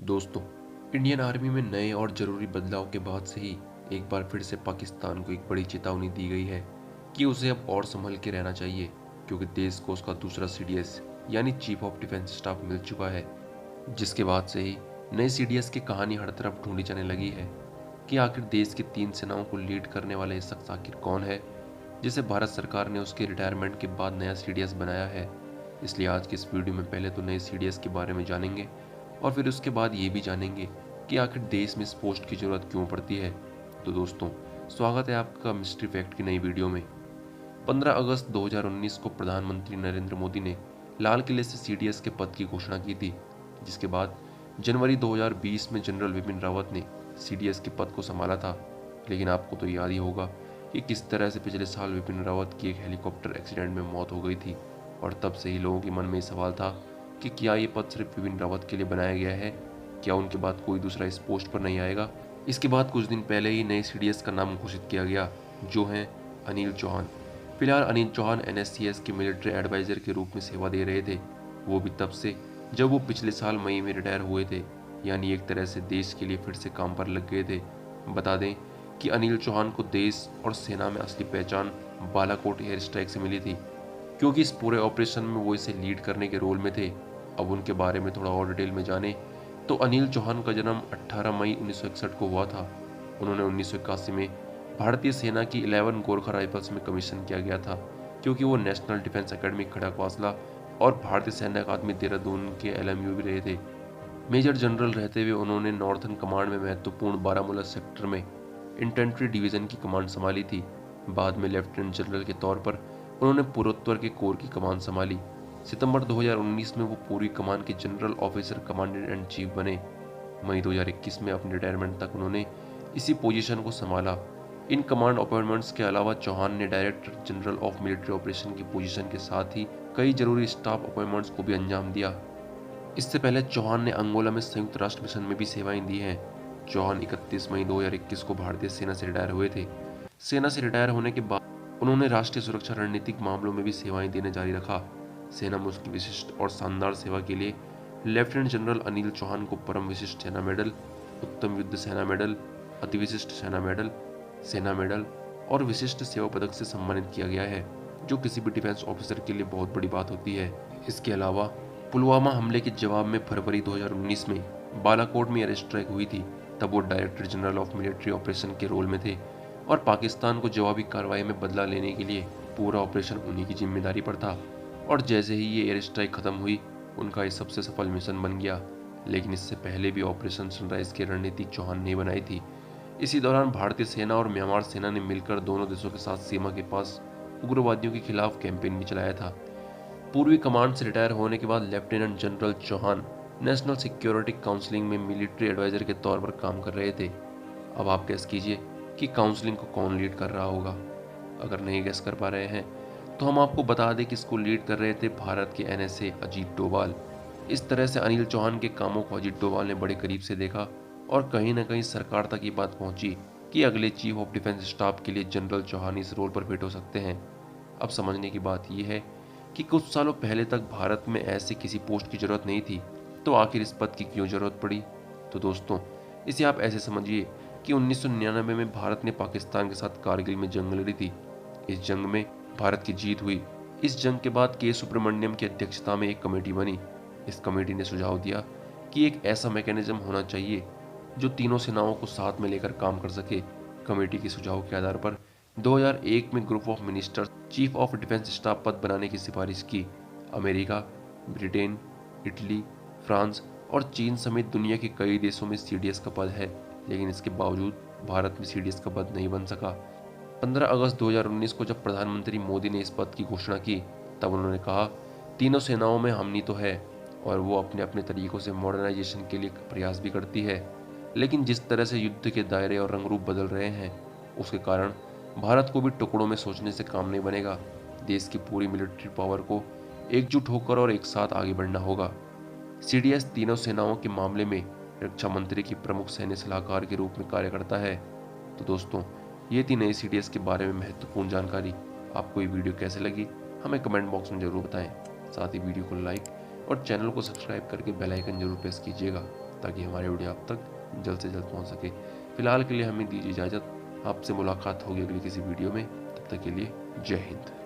दोस्तों, Indian army में नए और ज़रूरी बदलाव के बाद से ही एक बार फिर से पाकिस्तान को एक बड़ी चेतावनी दी गई है कि उसे अब और संभल के रहना चाहिए, क्योंकि देश को उसका दूसरा सीडीएस यानी चीफ ऑफ डिफेंस स्टाफ मिल चुका है। जिसके बाद से ही नए सीडीएस की कहानी हर तरफ ढूंढी जाने लगी है कि आखिर देश की तीन सेनाओं को लीड करने वाला ये शख्स आखिर कौन है, जिसे भारत सरकार ने उसके रिटायरमेंट के बाद नया सीडीएस बनाया है। इसलिए आज की इस वीडियो में पहले तो नए सीडीएस के बारे में जानेंगे और फिर उसके बाद ये भी जानेंगे कि आखिर देश में इस पोस्ट की जरूरत क्यों पड़ती है। तो दोस्तों, स्वागत है आपका मिस्ट्री फैक्ट की नई वीडियो में। 15 अगस्त 2019 को प्रधानमंत्री नरेंद्र मोदी ने लाल किले से सीडीएस के पद की घोषणा की थी, जिसके बाद जनवरी 2020 में जनरल विपिन रावत ने सीडीएस के पद को संभाला था। लेकिन आपको तो याद ही होगा कि किस तरह से पिछले साल विपिन रावत की एक हेलीकॉप्टर एक्सीडेंट में मौत हो गई थी, और तब से ही लोगों के मन में ये सवाल था कि क्या ये पद सिर्फ विपिन रावत के लिए बनाया गया है, क्या उनके बाद कोई दूसरा इस पोस्ट पर नहीं आएगा। इसके बाद कुछ दिन पहले ही नए सीडीएस का नाम घोषित किया गया, जो हैं अनिल चौहान। फिलहाल अनिल चौहान एनएससीएस के मिलिट्री एडवाइजर के रूप में सेवा दे रहे थे, वो भी तब से जब वो पिछले साल मई में रिटायर हुए थे, यानी एक तरह से देश के लिए फिर से काम पर लग गए थे। बता दें कि अनिल चौहान को देश और सेना में असली पहचान बालाकोट एयर स्ट्राइक से मिली थी, क्योंकि इस पूरे ऑपरेशन में वो इसे लीड करने के रोल में थे। अब उनके बारे में थोड़ा और डिटेल में जाने तो अनिल चौहान का जन्म 18 मई 1961 को हुआ था। उन्होंने 1981 में भारतीय सेना की 11 गोरखा राइफल्स में कमीशन किया गया था, क्योंकि वो नेशनल डिफेंस एकेडमी खड़गवासला और भारतीय सैन्य अकादमी देहरादून के एलएमयू भी रहे थे। मेजर जनरल रहते हुए उन्होंने नॉर्थन कमांड में महत्वपूर्ण बारामूला सेक्टर में इंटेंट्री डिवीजन की कमांड संभाली थी। बाद में लेफ्टिनेंट जनरल के तौर पर उन्होंने पूर्वोत्तर के कोर की कमान संभाली। सितंबर 2019 में वो पूर्वी कमान के general officer commandant and chief बने। मई 2021 में अपने रिटायरमेंट तक उन्होंने इसी पोजीशन को संभाला। इन कमांड अपॉइंटमेंट्स के अलावा चौहान ने director general of military operation की पोजीशन के साथ ही कई जरूरी स्टाफ अपॉइंटमेंट्स को भी अंजाम दिया। इससे पहले चौहान ने अंगोला में संयुक्त राष्ट्र मिशन में भी सेवाएं दी हैं। चौहान 31 मई 2021 को भारतीय सेना से रिटायर हुए थे। सेना से रिटायर होने के बाद उन्होंने राष्ट्रीय सुरक्षा रणनीतिक मामलों में भी सेवाएं देना जारी रखा। सेना में उसकी विशिष्ट और शानदार सेवा के लिए लेफ्टिनेंट जनरल अनिल चौहान को परम विशिष्ट सेना मेडल, उत्तम युद्ध सेना मेडल, अति विशिष्ट सेना मेडल और विशिष्ट सेवा पदक से सम्मानित किया गया है, जो किसी भी डिफेंस ऑफिसर के लिए बहुत बड़ी बात होती है। इसके अलावा पुलवामा हमले के जवाब में फरवरी 2019 में बालाकोट में एयर स्ट्राइक हुई थी। तब वो director general of military operation के रोल में थे और पाकिस्तान को जवाबी कार्रवाई में बदला लेने के लिए पूरा ऑपरेशन उन्हीं की जिम्मेदारी पर था। और जैसे ही ये एयर स्ट्राइक खत्म हुई, उनका ये सबसे सफल मिशन बन गया। लेकिन इससे पहले भी ऑपरेशन सनराइज की रणनीति चौहान ने बनाई थी। इसी दौरान भारतीय सेना और म्यांमार सेना ने मिलकर दोनों देशों के साथ सीमा के पास उग्रवादियों के खिलाफ कैंपेन भी चलाया था। पूर्वी कमांड से रिटायर होने के बाद lieutenant general Chauhan national security counselling में मिलिट्री एडवाइजर के तौर पर काम कर रहे थे। अब आप गैस कीजिए कि काउंसलिंग को कौन लीड कर रहा होगा। अगर नहीं गैस कर पा रहे हैं तो हम आपको बता दें कि इसको लीड कर रहे थे भारत के एनएसए अजीत डोभाल। इस तरह से अनिल चौहान के कामों को अजीत डोभाल ने बड़े करीब से देखा और कहीं ना कहीं सरकार तक ये बात पहुंची कि अगले चीफ ऑफ डिफेंस स्टाफ के लिए जनरल चौहान इस रोल पर फिट हो सकते हैं। अब समझने की बात यह है कि कुछ सालों पहले तक भारत में ऐसे किसी पोस्ट की जरूरत नहीं थी, तो आखिर इस पद की क्यों जरूरत पड़ी। तो दोस्तों, इसे आप ऐसे समझिए कि 1999 में भारत ने पाकिस्तान के साथ कारगिल में जंग लड़ी थी। इस जंग में भारत की जीत हुई। इस जंग के बाद के सुब्रमण्यम की अध्यक्षता में एक कमेटी बनी। इस कमेटी ने सुझाव दिया कि एक ऐसा मैकेनिज्म होना चाहिए जो तीनों सेनाओं को साथ में लेकर काम कर सके। कमेटी के सुझाव के आधार पर 2001 में group of ministers chief of defence staff पद बनाने की सिफारिश की। अमेरिका, ब्रिटेन, इटली, फ्रांस और चीन समेत दुनिया के कई देशों में सीडीएस का पद है, लेकिन इसके बावजूद भारत में सीडीएस का पद नहीं बन सका। 15 अगस्त 2019 को जब प्रधानमंत्री मोदी ने इस पद की घोषणा की, तब उन्होंने कहा, तीनों सेनाओं में हमनी तो है और वो अपने अपने तरीकों से मॉडर्नाइजेशन के लिए प्रयास भी करती है, लेकिन जिस तरह से युद्ध के दायरे और रंग रूप बदल रहे हैं, उसके कारण भारत को भी टुकड़ों में सोचने से काम नहीं बनेगा। देश की पूरी मिलिट्री पावर को एकजुट होकर और एक साथ आगे बढ़ना होगा। सीडीएस तीनों सेनाओं के मामले में रक्षा मंत्री की प्रमुख सैन्य सलाहकार के रूप में कार्य करता है। तो दोस्तों, ये थी नई सीडीएस के बारे में महत्वपूर्ण जानकारी। आपको ये वीडियो कैसे लगी हमें कमेंट बॉक्स में जरूर बताएं। साथ ही वीडियो को लाइक और चैनल को सब्सक्राइब करके बेल आइकन जरूर प्रेस कीजिएगा। ताकि हमारे वीडियो आप तक जल्द से जल्द पहुंच सके। फिलहाल के लिए हमें दीजिए इजाज़त। आपसे मुलाकात होगी अगली किसी वीडियो में। तब तक के लिए जय हिंद।